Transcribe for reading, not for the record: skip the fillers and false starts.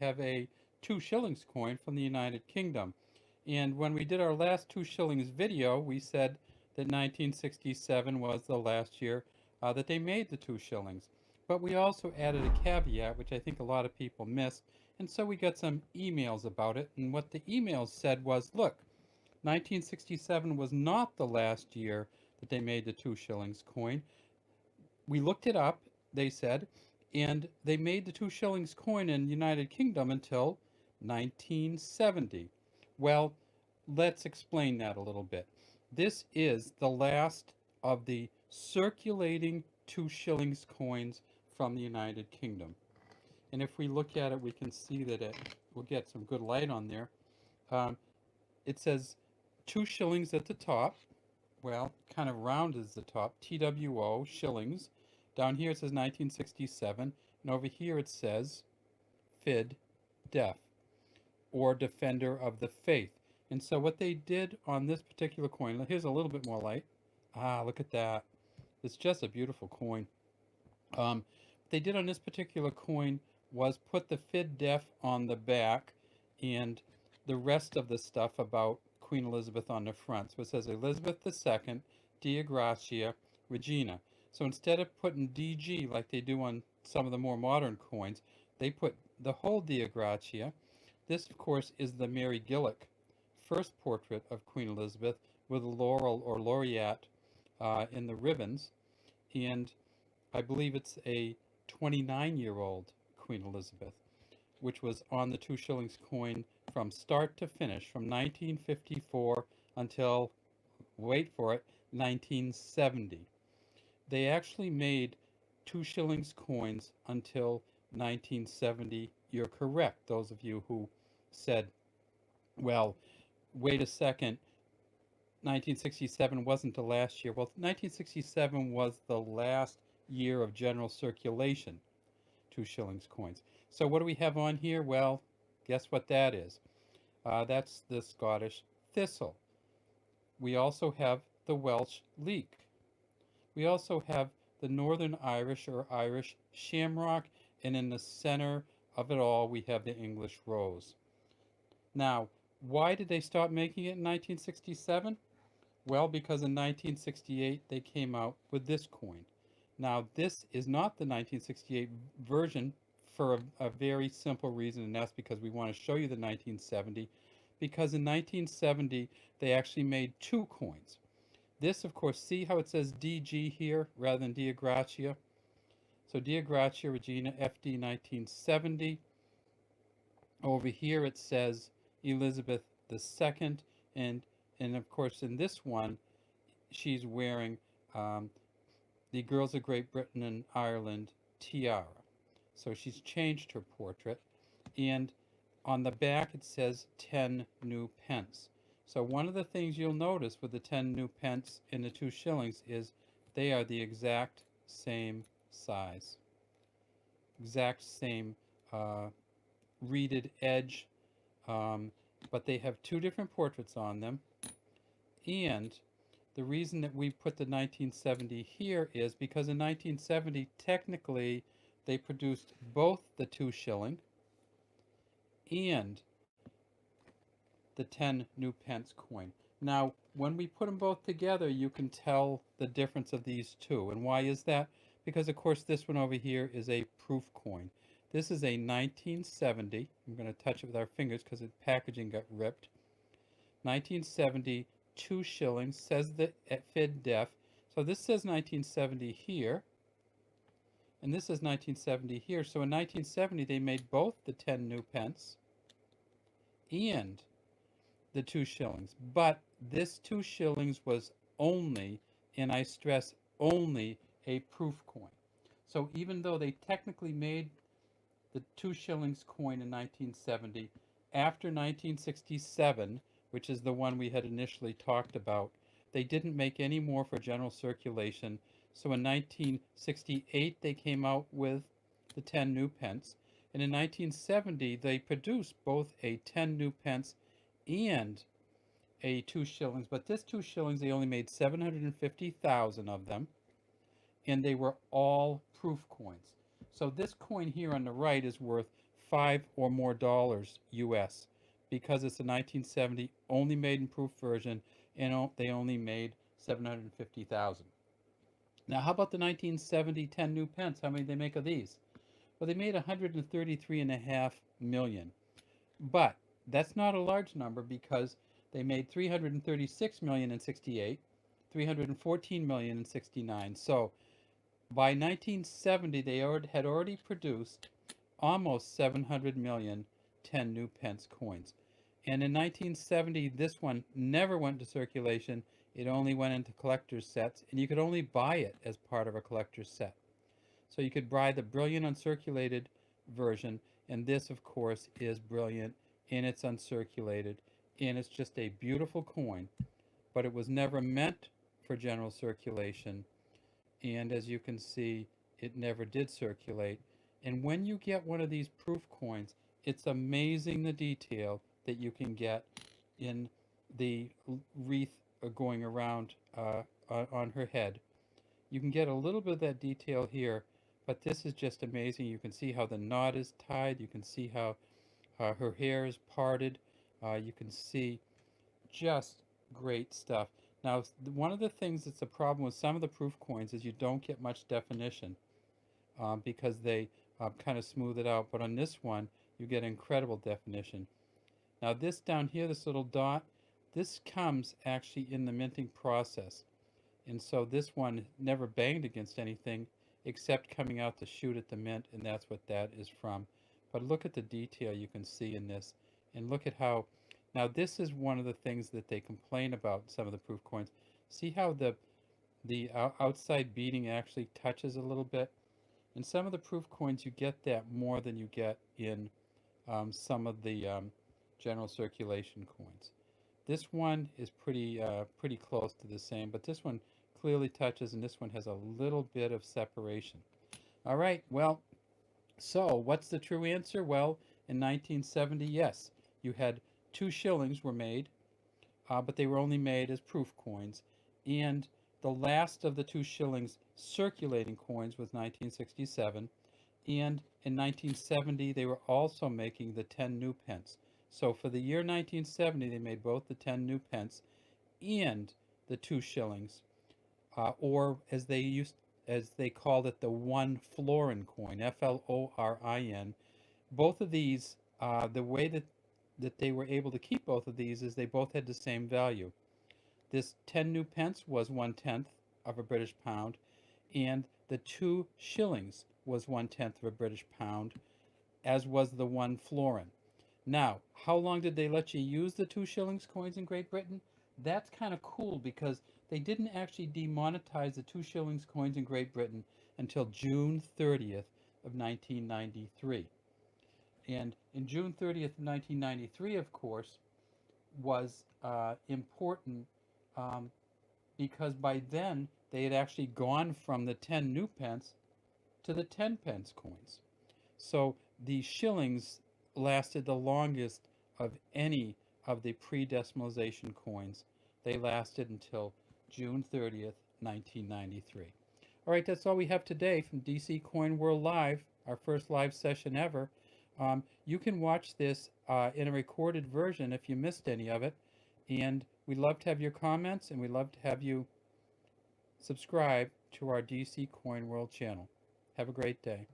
have a 2 shillings coin from the United Kingdom. And when we did our last 2 shillings video, we said that 1967 was the last year that they made the 2 shillings. But we also added a caveat, which I think a lot of people missed. And so we got some emails about it. And what the emails said was, look, 1967 was not the last year that they made the 2 shillings coin. We looked it up, they said, and they made the 2 shillings coin in the United Kingdom until 1970. Well, let's explain that a little bit. This is the last of the circulating 2 shillings coins from the United Kingdom. And if we look at it, we can see that it will get some good light on there. Um, it says 2 shillings at the top. Well, kind of round is the top. TWO shillings. Down here it says 1967, and over here it says Fid Def, or Defender of the Faith. And so what they did on this particular coin, here's a little bit more light. Ah, look at that. It's just a beautiful coin. What they did on this particular coin was put the Fid Def on the back and the rest of the stuff about Queen Elizabeth on the front. So it says Elizabeth II, Dea Gratia, Regina. So instead of putting DG like they do on some of the more modern coins, they put the whole Dea Gratia. This, of course, is the Mary Gillick first portrait of Queen Elizabeth with a laurel or laureate in the ribbons. And I believe it's a 29-year-old Queen Elizabeth, which was on the 2 shillings coin from start to finish, from 1954 until, wait for it, 1970. They actually made 2 shillings coins until 1970. You're correct, those of you who said, well, wait a second, 1967 wasn't the last year. Well, 1967 was the last year of general circulation 2 shillings coins. So what do we have on here? Well, guess what that is? That's the Scottish thistle. We also have the Welsh leek. We also have the Northern Irish or Irish shamrock, and in the center of it all we have the English rose. Now, why did they stop making it in 1967? Well, because in 1968 they came out with this coin. Now, this is not the 1968 version for a very simple reason, and that's because we want to show you the 1970, because in 1970 they actually made 2 coins. This, of course, see how it says DG here rather than Dea Gratia? So Dea Gratia Regina FD 1970. Over here it says Elizabeth II, and of course in this one she's wearing the Girls of Great Britain and Ireland tiara. So she's changed her portrait, and on the back it says 10 new pence. So one of the things you'll notice with the 10 new pence and the 2 shillings is they are the exact same size, exact same reeded edge, but they have 2 different portraits on them. And the reason that we put the 1970 here is because in 1970 technically they produced both the 2 shilling and the 10 new pence coin. Now, when we put them both together, you can tell the difference of these two. And why is that? Because, of course, this one over here is a proof coin. This is a 1970. I'm going to touch it with our fingers because the packaging got ripped. 1970, 2 shillings, says the Fid Def. So this says 1970 here, and this is 1970 here. So in 1970, they made both the 10 new pence and the 2 shillings. But this 2 shillings was only, and I stress only, a proof coin. So even though they technically made the 2 shillings coin in 1970, after 1967, which is the one we had initially talked about, they didn't make any more for general circulation. So in 1968, they came out with the 10 new pence. And in 1970, they produced both a 10 new pence and a 2 shillings. But this 2 shillings, they only made 750,000 of them. And they were all proof coins. So this coin here on the right is worth $5 or more US, because it's a 1970 only made in proof version, and they only made 750,000. Now, how about the 1970 10 new pence? How many did they make of these? Well, they made 133.5 million. But that's not a large number, because they made 336 million in 68, 314 million in 69. So by 1970, they had already produced almost 700 million 10 new pence coins. And in 1970, this one never went into circulation. It only went into collector's sets, and you could only buy it as part of a collector's set. So you could buy the brilliant uncirculated version, and this, of course, is brilliant, and it's uncirculated, and it's just a beautiful coin, but it was never meant for general circulation, and as you can see, it never did circulate. And when you get one of these proof coins, it's amazing the detail that you can get in the wreath going around on her head. You can get a little bit of that detail here, but this is just amazing. You can see how the knot is tied. You can see how her hair is parted. You can see just great stuff. Now, one of the things that's a problem with some of the proof coins is you don't get much definition, because they kind of smooth it out. But on this one, you get incredible definition. Now, this down here, this little dot, this comes actually in the minting process. And so this one never banged against anything except coming out the chute at the mint, and that's what that is from. But look at the detail you can see in this, and look at how, now this is one of the things that they complain about in some of the proof coins. See how the outside beading actually touches a little bit? In some of the proof coins, you get that more than you get in some of the general circulation coins. This one is pretty close to the same, but this one clearly touches, and this one has a little bit of separation. All right, well, so what's the true answer? Well, in 1970, yes, you had 2 shillings were made, but they were only made as proof coins, and the last of the 2 shillings circulating coins was 1967, and in 1970 they were also making the 10 new pence. So for the year 1970, they made both the 10 new pence and the 2 shillings, or as they called it, the 1 florin coin, Florin. Both of these, the way that they were able to keep both of these is they both had the same value. This 10 new pence was 1/10 of a British pound, and the 2 shillings was 1/10 of a British pound, as was the 1 florin. Now, how long did they let you use the 2 shillings coins in Great Britain? That's kind of cool, because they didn't actually demonetize the 2 shillings coins in Great Britain until June 30th of 1993. And in June 30th of 1993, of course, was important, because by then they had actually gone from the 10 new pence to the 10 pence coins. So the shillings lasted the longest of any of the pre-decimalization coins. They lasted until June 30th, 1993. All right, that's all we have today from DC Coin World Live, our first live session ever. You can watch this in a recorded version if you missed any of it, and we'd love to have your comments, and we'd love to have you subscribe to our DC Coin World channel. Have a great day.